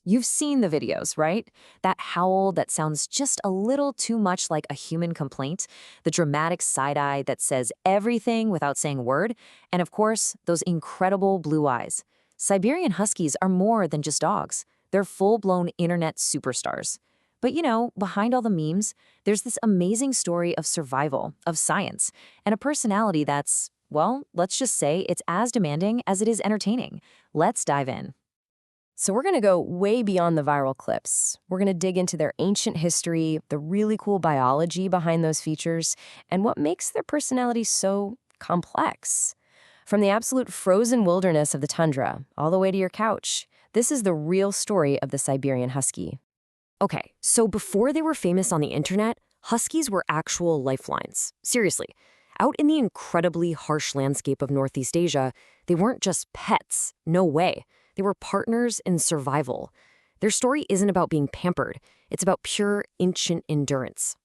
You've seen the videos, right? That howl that sounds just a little too much like a human complaint, the dramatic side eye that says everything without saying a word, and of course, those incredible blue eyes. Siberian Huskies are more than just dogs. They're full-blown internet superstars. But behind all the memes, there's this amazing story of survival, of science, and a personality that's, well, let's just say it's as demanding as it is entertaining. Let's dive in. So we're going to go way beyond the viral clips. We're going to dig into their ancient history, the really cool biology behind those features, and what makes their personality so complex. From the absolute frozen wilderness of the tundra all the way to your couch, this is the real story of the Siberian Husky. Okay, so before they were famous on the internet, Huskies were actual lifelines. Seriously, out in the incredibly harsh landscape of Northeast Asia, they weren't just pets. No way. They were partners in survival. Their story isn't about being pampered. It's about pure, ancient endurance.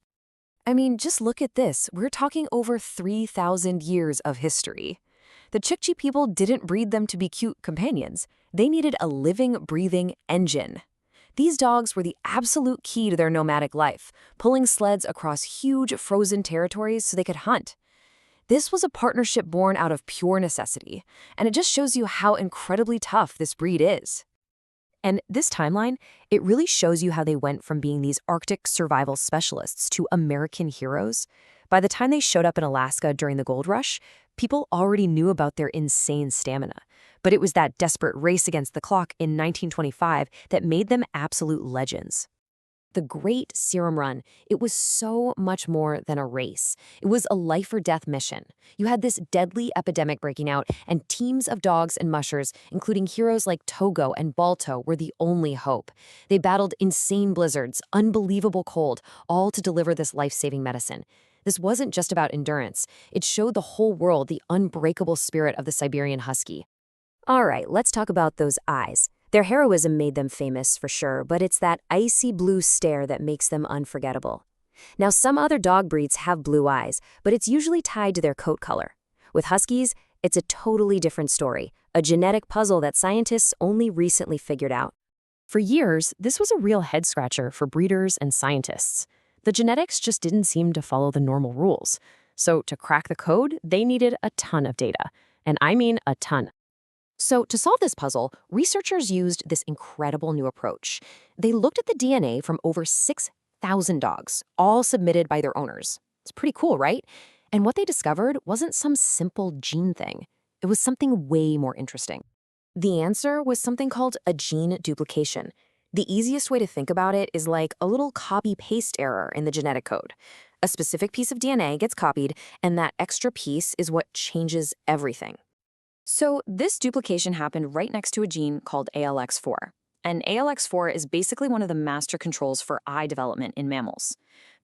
I mean, just look at this. We're talking over 3,000 years of history. The Chukchi people didn't breed them to be cute companions. They needed a living, breathing engine. These dogs were the absolute key to their nomadic life, pulling sleds across huge frozen territories so they could hunt. This was a partnership born out of pure necessity, and it just shows you how incredibly tough this breed is. And this timeline, it really shows you how they went from being these Arctic survival specialists to American heroes. By the time they showed up in Alaska during the gold rush, people already knew about their insane stamina. But it was that desperate race against the clock in 1925 that made them absolute legends. The Great Serum Run, it was so much more than a race. It was a life-or-death mission. You had this deadly epidemic breaking out, and teams of dogs and mushers, including heroes like Togo and Balto, were the only hope. They battled insane blizzards, unbelievable cold, all to deliver this life-saving medicine. This wasn't just about endurance. It showed the whole world the unbreakable spirit of the Siberian Husky. All right, let's talk about those eyes. Their heroism made them famous, for sure, but it's that icy blue stare that makes them unforgettable. Now, some other dog breeds have blue eyes, but it's usually tied to their coat color. With Huskies, it's a totally different story, a genetic puzzle that scientists only recently figured out. For years, this was a real head-scratcher for breeders and scientists. The genetics just didn't seem to follow the normal rules. So to crack the code, they needed a ton of data. And I mean a ton. So to solve this puzzle, researchers used this incredible new approach. They looked at the DNA from over 6,000 dogs, all submitted by their owners. It's pretty cool, right? And what they discovered wasn't some simple gene thing. It was something way more interesting. The answer was something called a gene duplication. The easiest way to think about it is like a little copy-paste error in the genetic code. A specific piece of DNA gets copied, and that extra piece is what changes everything. So this duplication happened right next to a gene called ALX4. And ALX4 is basically one of the master controls for eye development in mammals.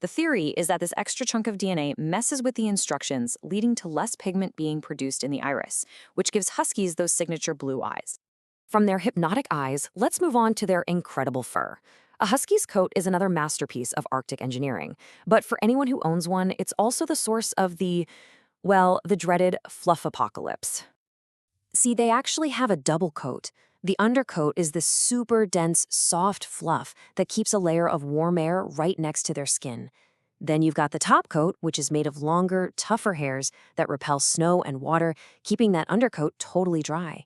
The theory is that this extra chunk of DNA messes with the instructions, leading to less pigment being produced in the iris, which gives Huskies those signature blue eyes. From their hypnotic eyes, let's move on to their incredible fur. A Husky's coat is another masterpiece of Arctic engineering. But for anyone who owns one, it's also the source of the dreaded fluff apocalypse. See, they actually have a double coat. The undercoat is this super dense, soft fluff that keeps a layer of warm air right next to their skin. Then you've got the top coat, which is made of longer, tougher hairs that repel snow and water, keeping that undercoat totally dry.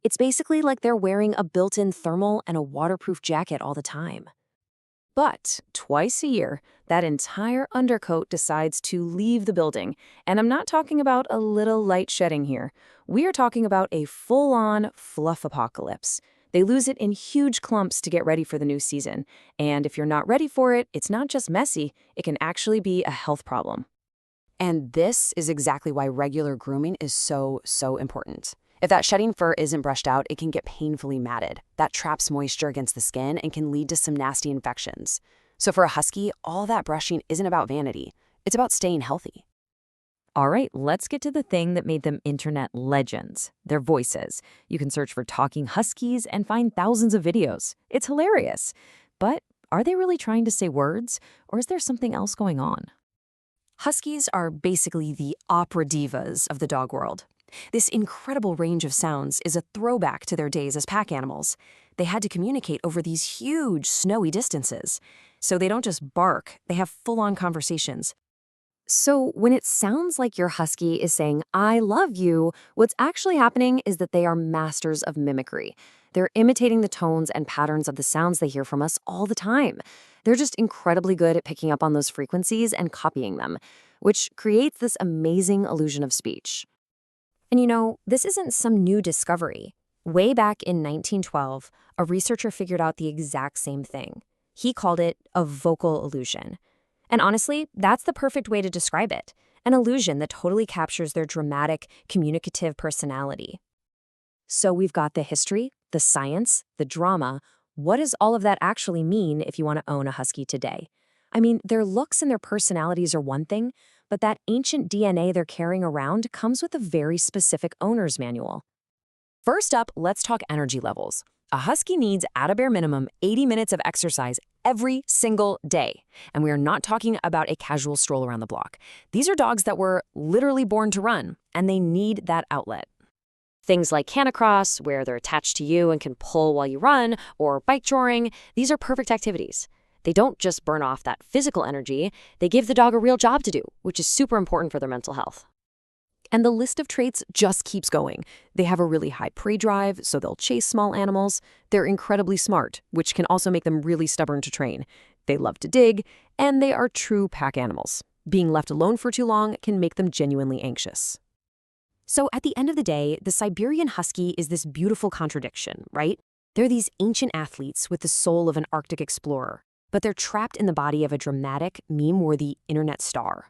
It's basically like they're wearing a built-in thermal and a waterproof jacket all the time. But twice a year, that entire undercoat decides to leave the building. And I'm not talking about a little light shedding here. We are talking about a full-on fluff apocalypse. They lose it in huge clumps to get ready for the new season. And if you're not ready for it, it's not just messy, it can actually be a health problem. And this is exactly why regular grooming is so important. If that shedding fur isn't brushed out, it can get painfully matted. That traps moisture against the skin and can lead to some nasty infections. So for a husky, all that brushing isn't about vanity. It's about staying healthy. All right, let's get to the thing that made them internet legends, their voices. You can search for talking Huskies and find thousands of videos. It's hilarious. But are they really trying to say words, or is there something else going on? Huskies are basically the opera divas of the dog world. This incredible range of sounds is a throwback to their days as pack animals. They had to communicate over these huge, snowy distances. So they don't just bark, they have full-on conversations. So when it sounds like your husky is saying, "I love you," what's actually happening is that they are masters of mimicry. They're imitating the tones and patterns of the sounds they hear from us all the time. They're just incredibly good at picking up on those frequencies and copying them, which creates this amazing illusion of speech. And this isn't some new discovery. Way back in 1912, a researcher figured out the exact same thing. He called it a vocal illusion. And honestly, that's the perfect way to describe it. An illusion that totally captures their dramatic, communicative personality. So we've got the history, the science, the drama. What does all of that actually mean if you want to own a husky today? I mean, their looks and their personalities are one thing, but that ancient DNA they're carrying around comes with a very specific owner's manual. First up, let's talk energy levels. A husky needs, at a bare minimum, 80 minutes of exercise every single day. And we are not talking about a casual stroll around the block. These are dogs that were literally born to run, and they need that outlet. Things like canicross, where they're attached to you and can pull while you run, or bike drawing, these are perfect activities. They don't just burn off that physical energy, they give the dog a real job to do, which is super important for their mental health. And the list of traits just keeps going. They have a really high prey drive, so they'll chase small animals. They're incredibly smart, which can also make them really stubborn to train. They love to dig, and they are true pack animals. Being left alone for too long can make them genuinely anxious. So at the end of the day, the Siberian Husky is this beautiful contradiction, right? They're these ancient athletes with the soul of an Arctic explorer, but they're trapped in the body of a dramatic, meme-worthy internet star.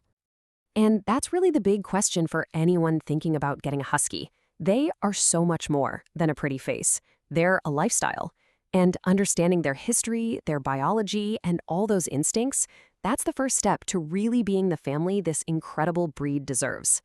And that's really the big question for anyone thinking about getting a husky. They are so much more than a pretty face. They're a lifestyle. And understanding their history, their biology, and all those instincts, that's the first step to really being the family this incredible breed deserves.